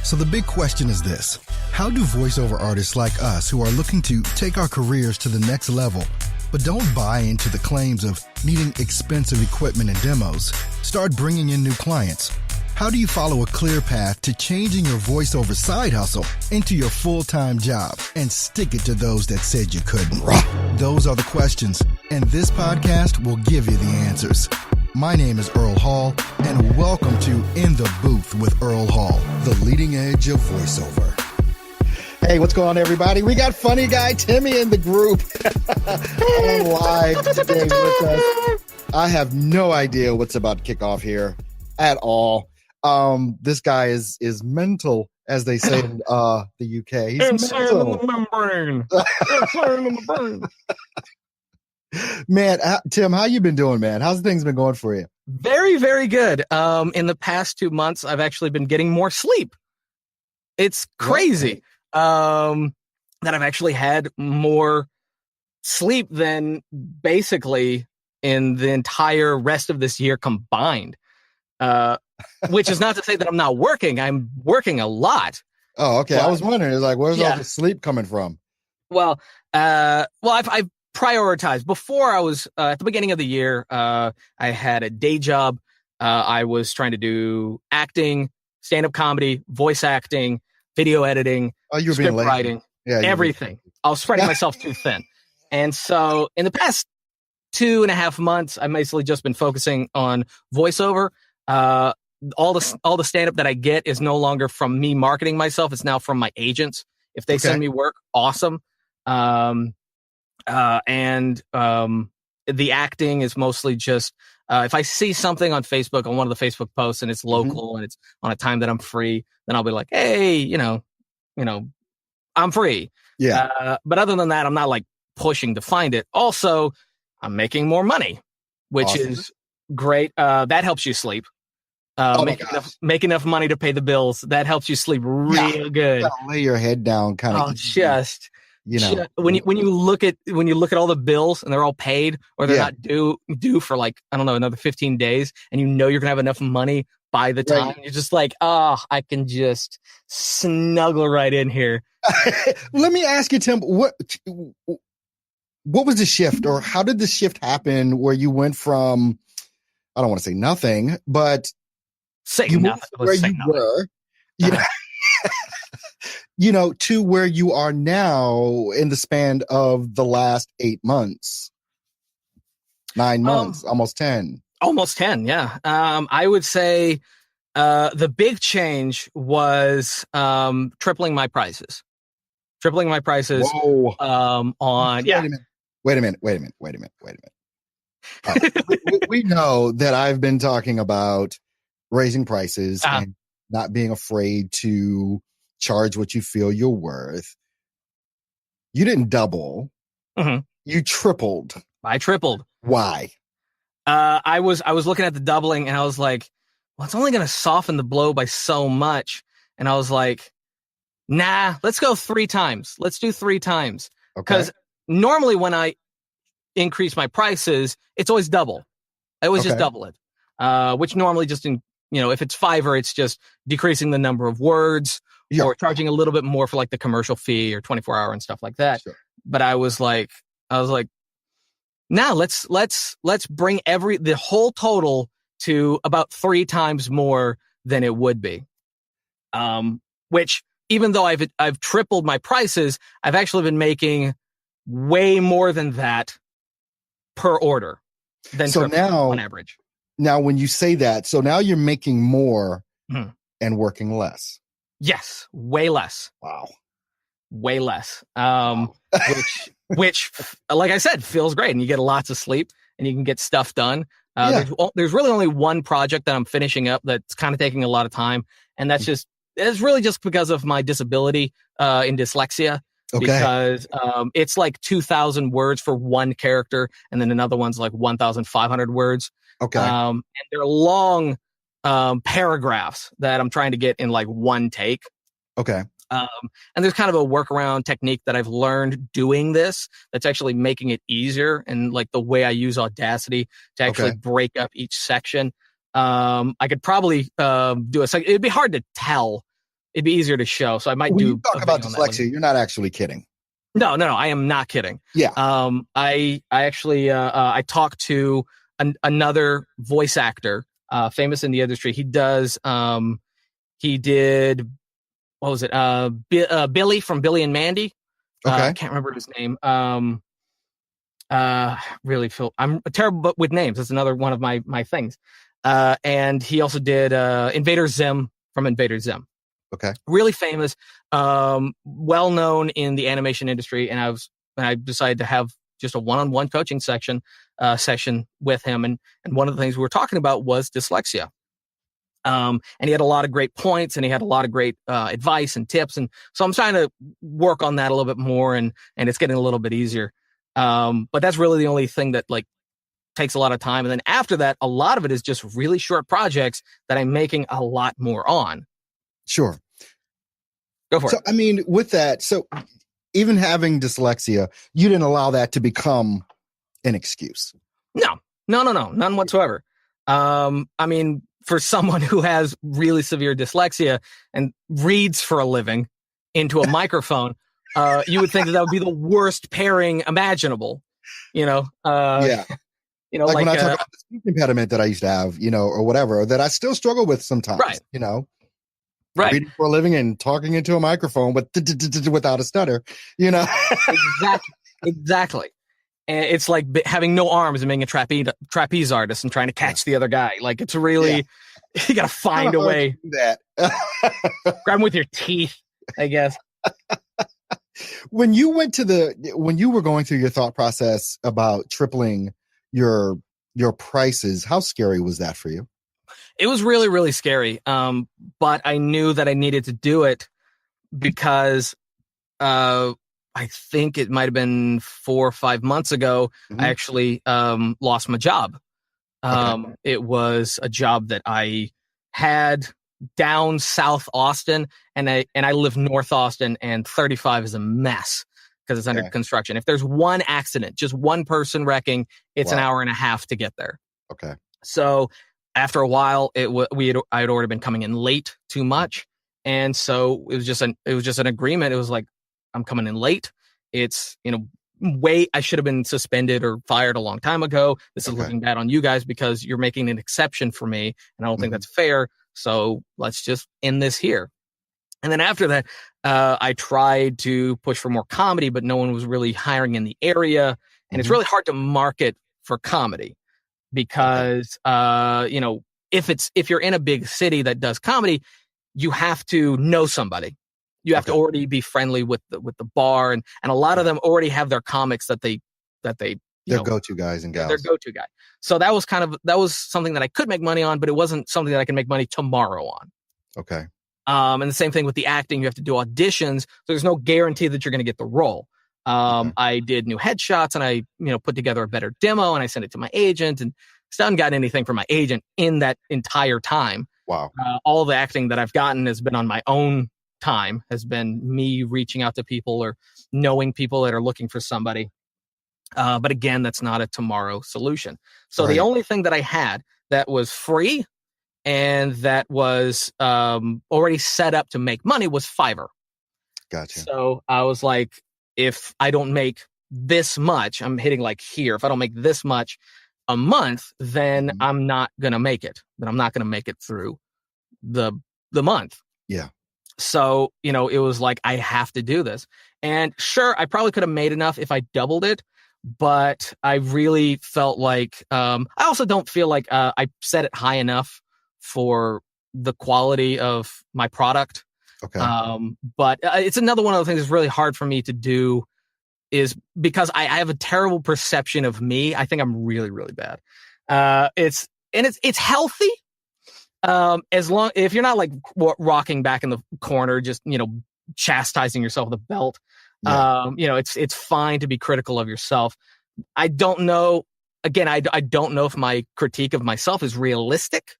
So the big question is this: how do voiceover artists like us who are looking to take our careers to the next level, but don't buy into the claims of needing expensive equipment and demos, start bringing in new clients? How do you follow a clear path to changing your voiceover side hustle into your full-time job and stick it to those that said you couldn't? Those are the questions, and this podcast will give you the answers. My name is Earl Hall, and welcome to In the Booth with Earl Hall, the leading edge of voiceover. Hey, what's going on, everybody? We got Funny Guy Timmy in the group. I'm live today with us. I have no idea what's about to kick off here at all. This guy is mental, as they say in the UK. He's insane mental. in the membrane. Insane in the brain. Man, Tim, how you been doing, man? How's things been going for you? Very, very good. In the past 2 months, I've actually been getting more sleep. It's crazy that I've actually had more sleep than basically in the entire rest of this year combined. Which is not to say that I'm not working. I'm working a lot. Oh, okay. But, I was wondering, where's all the sleep coming from? Well, I've prioritized. Before I was at the beginning of the year, I had a day job. I was trying to do acting, stand-up comedy, voice acting, video editing, you were script being writing, everything. I was spreading myself too thin. And so in the past 2.5 months, I've basically just been focusing on voiceover. All the stand-up that I get is no longer from me marketing myself. It's now from my agents. If they send me work, awesome. And the acting is mostly just if I see something on Facebook, on one of the Facebook posts, and it's local and it's on a time that I'm free, then I'll be like, hey, you know, I'm free. Yeah. But other than that, I'm not like pushing to find it. Also, I'm making more money, which is great. That helps you sleep. Make enough money to pay the bills. That helps you sleep real good. You gotta lay your head down, kind of. When you look at all the bills and they're all paid or they're not due for like, I don't know, another 15 days, and you know you're gonna have enough money by the time, you're just like, I can just snuggle right in here. Let me ask you, Tim, what was the shift, or how did the shift happen where you went from, I don't want to say nothing, but you nothing. Where you were, to where you are now in the span of the last 8 months, 9 months, almost 10. Almost 10, yeah. I would say the big change was tripling my prices. Whoa. Wait a minute. We know that I've been talking about raising prices and not being afraid to charge what you feel you're worth. You didn't double. You tripled. I tripled. Why? I was looking at the doubling and I was like, well, it's only going to soften the blow by so much. And I was like, nah, let's go 3 times. Let's do 3 times. Because normally when I increase my prices, it's always double. I always just double it. Which normally just if it's Fiverr, it's just decreasing the number of words or charging a little bit more for like the commercial fee or 24-hour and stuff like that. Sure. But I was like, now let's bring the whole total to about 3 times more than it would be. Which even though I've tripled my prices, I've actually been making way more than that per order than on average. Now, when you say that, so now you're making more and working less. Yes, way less. Wow. Way less. Which, like I said, feels great. And you get lots of sleep and you can get stuff done. There's really only one project that I'm finishing up that's kind of taking a lot of time. And it's really just because of my disability in dyslexia. Because it's like 2,000 words for one character. And then another one's like 1,500 words. And they're long paragraphs that I'm trying to get in like one take. And there's kind of a workaround technique that I've learned doing this that's actually making it easier, and like the way I use Audacity to actually break up each section. I could probably do it'd be hard to tell it'd be easier to show. So I might when do. you talk about dyslexia, you're not actually kidding. No, I am not kidding. Yeah. I actually I talked to another voice actor, famous in the industry. He does. He did. What was it? Billy from Billy and Mandy. Okay. I can't remember his name. Really feel I'm terrible with names. That's another one of my things. And he also did Invader Zim from Invader Zim. Okay. Really famous, well known in the animation industry, and I decided to have just a one-on-one coaching session with him, and one of the things we were talking about was dyslexia. And he had a lot of great points, and he had a lot of great advice and tips, and so I'm trying to work on that a little bit more, and it's getting a little bit easier. But that's really the only thing that like takes a lot of time, and then after that, a lot of it is just really short projects that I'm making a lot more on. Sure. Go for it. So, I mean, with that, so even having dyslexia, you didn't allow that to become an excuse. No, none whatsoever. I mean, for someone who has really severe dyslexia and reads for a living into a microphone, you would think that would be the worst pairing imaginable, Yeah. Like when I talk about the speech impediment that I used to have, or whatever, that I still struggle with sometimes, right. Right. Reading for a living and talking into a microphone without a stutter, Exactly. And it's like having no arms and being a trapeze artist and trying to catch the other guy. Like it's really, you got to find a way. To do that. Grab him with your teeth, I guess. When you were going through your thought process about tripling your prices, how scary was that for you? It was really, really scary. But I knew that I needed to do it because I think it might have been 4 or 5 months ago, I actually lost my job. Okay. It was a job that I had down South Austin, and I live North Austin, and 35 is a mess because it's under construction. If there's one accident, just one person wrecking, it's an hour and a half to get there. Okay. So after a while, I had already been coming in late too much, and so it was just an agreement. It was like, I'm coming in late. It's I should have been suspended or fired a long time ago. This is looking bad on you guys because you're making an exception for me, and I don't think that's fair. So let's just end this here. And then after that, I tried to push for more comedy, but no one was really hiring in the area, and it's really hard to market for comedy. Because if you're in a big city that does comedy, you have to know somebody. You have to already be friendly with the bar, and a lot of them already have their comics that they their go-to guys and gals. Their go-to guy. So that was something that I could make money on, but it wasn't something that I can make money tomorrow on. Okay. And the same thing with the acting. You have to do auditions, so there's no guarantee that you're going to get the role. I did new headshots, and I, put together a better demo, and I sent it to my agent, and still haven't gotten anything from my agent in that entire time. Wow. All the acting that I've gotten has been on my own time, has been me reaching out to people or knowing people that are looking for somebody. But again, that's not a tomorrow solution. So the only thing that I had that was free and that was already set up to make money was Fiverr. Gotcha. So I was like, if I don't make this much, I'm hitting like here. If I don't make this much a month, then I'm not going to make it. Then I'm not going to make it through the month. Yeah. So, it was like, I have to do this. And sure, I probably could have made enough if I doubled it, but I really felt like, I also don't feel like I set it high enough for the quality of my product. Okay. But it's another one of the things that's really hard for me to do is because I have a terrible perception of me. I think I'm really, really bad. It's healthy. If you're not like rocking back in the corner, just, chastising yourself with a belt, it's fine to be critical of yourself. I don't know. Again, I don't know if my critique of myself is realistic.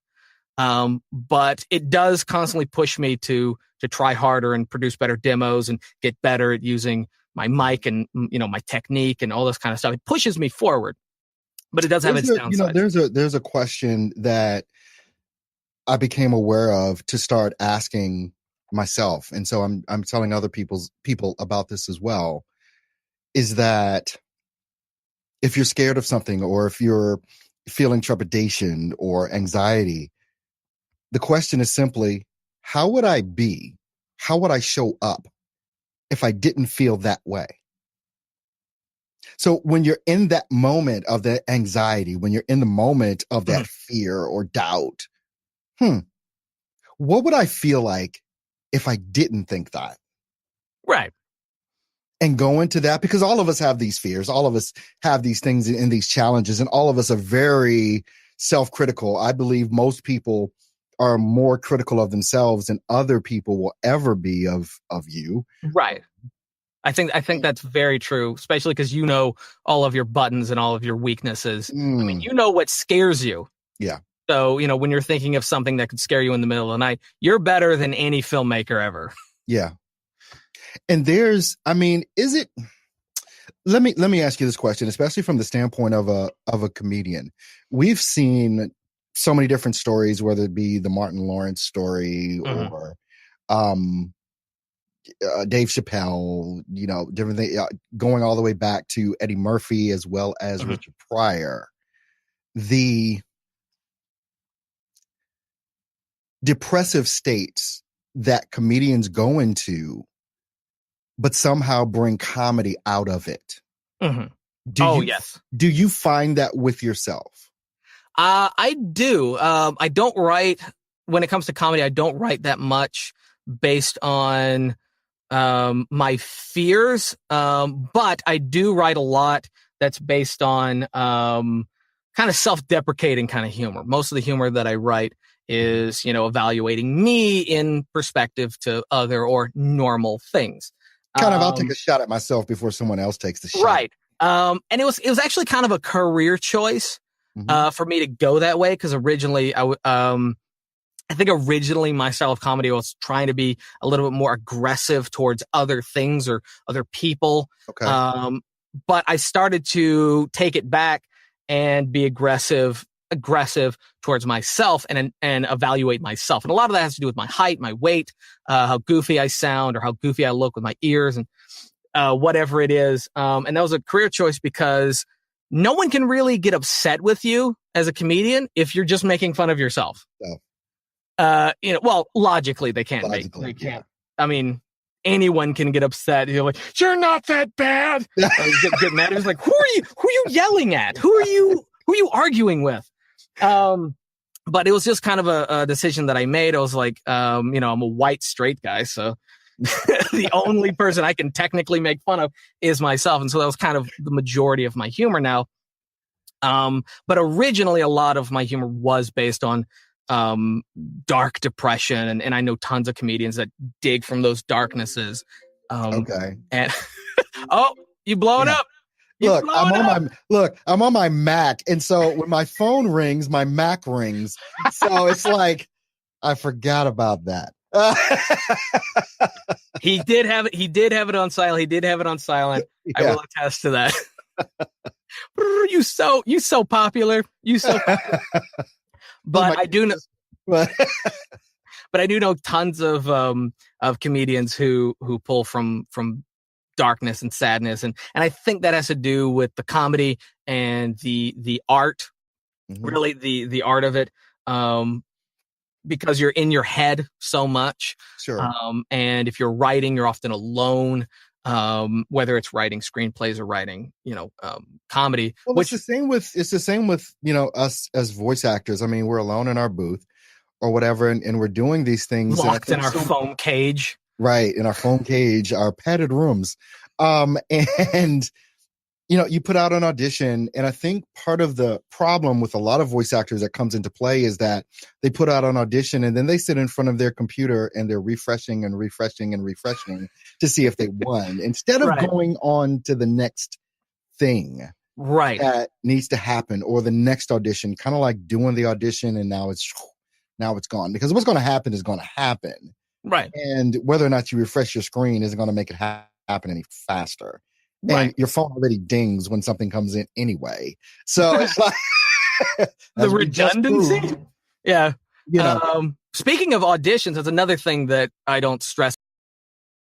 But it does constantly push me to try harder and produce better demos and get better at using my mic and, my technique and all this kind of stuff. It pushes me forward, but it does have its downsides. There's a question that I became aware of to start asking myself, and so I'm telling other people about this as well, is that if you're scared of something, or if you're feeling trepidation or anxiety, the question is simply, how would I be? How would I show up if I didn't feel that way? So when you're in that moment of that anxiety, when you're in the moment of that fear or doubt, what would I feel like if I didn't think that? Right. And go into that, because all of us have these fears. All of us have these things and these challenges, and all of us are very self-critical. I believe most people are more critical of themselves than other people will ever be of you. Right. I think that's very true, especially because you know all of your buttons and all of your weaknesses. I mean, you know what scares you. Yeah. So, when you're thinking of something that could scare you in the middle of the night, you're better than any filmmaker ever. Yeah. And is it, let me ask you this question, especially from the standpoint of a comedian. We've seen so many different stories, whether it be the Martin Lawrence story or Dave Chappelle, different things, going all the way back to Eddie Murphy as well as Richard Pryor. The depressive states that comedians go into, but somehow bring comedy out of it. Yes. Do you find that with yourself? I do. I don't write, when it comes to comedy, I don't write that much based on my fears. But I do write a lot that's based on kind of self-deprecating kind of humor. Most of the humor that I write is, evaluating me in perspective to other or normal things. I'll take a shot at myself before someone else takes the shot. Right. And it was actually kind of a career choice for me to go that way, because originally I think originally my style of comedy was trying to be a little bit more aggressive towards other things or other people. Okay. But I started to take it back and be aggressive towards myself and evaluate myself. And a lot of that has to do with my height, my weight, how goofy I sound or how goofy I look with my ears and whatever it is. And that was a career choice because no one can really get upset with you as a comedian if you're just making fun of yourself. Oh. Well, logically they can't. They can't. Yeah. I mean, anyone can get upset. You're like, you're not that bad. Or get mad. It's like, who are you yelling at? Who are you arguing with? But it was just kind of a decision that I made. I was like, I'm a white straight guy, so the only person I can technically make fun of is myself. And so that was kind of the majority of my humor now. But originally a lot of my humor was based on dark depression, and I know tons of comedians that dig from those darknesses. Okay. And you blow it up. Look, I'm on my Mac, and so when my phone rings, my Mac rings. So it's like I forgot about that. He did have it on silent. Yeah. I will attest to that. You so popular. But I do know, but I do know tons of comedians who pull from darkness and sadness, and I think that has to do with the comedy and the art, really the art of it, because you're in your head so much. Sure. And if you're writing, you're often alone. Whether it's writing screenplays or writing, comedy. Well, it's the same with us as voice actors. I mean, we're alone in our booth or whatever, and we're doing these things locked in our foam cage. Right, in our foam cage, our padded rooms. And you put out an audition, and I think part of the problem with a lot of voice actors that comes into play is that they put out an audition and then they sit in front of their computer and they're refreshing and refreshing and refreshing to see if they won, instead of going on to the next thing that needs to happen, or the next audition, kind of like doing the audition and now it's gone, because what's going to happen is going to happen. Right. And whether or not you refresh your screen isn't going to make it happen any faster. And your phone already dings when something comes in anyway. So it's like the redundancy. Yeah. Speaking of auditions, that's another thing that I don't stress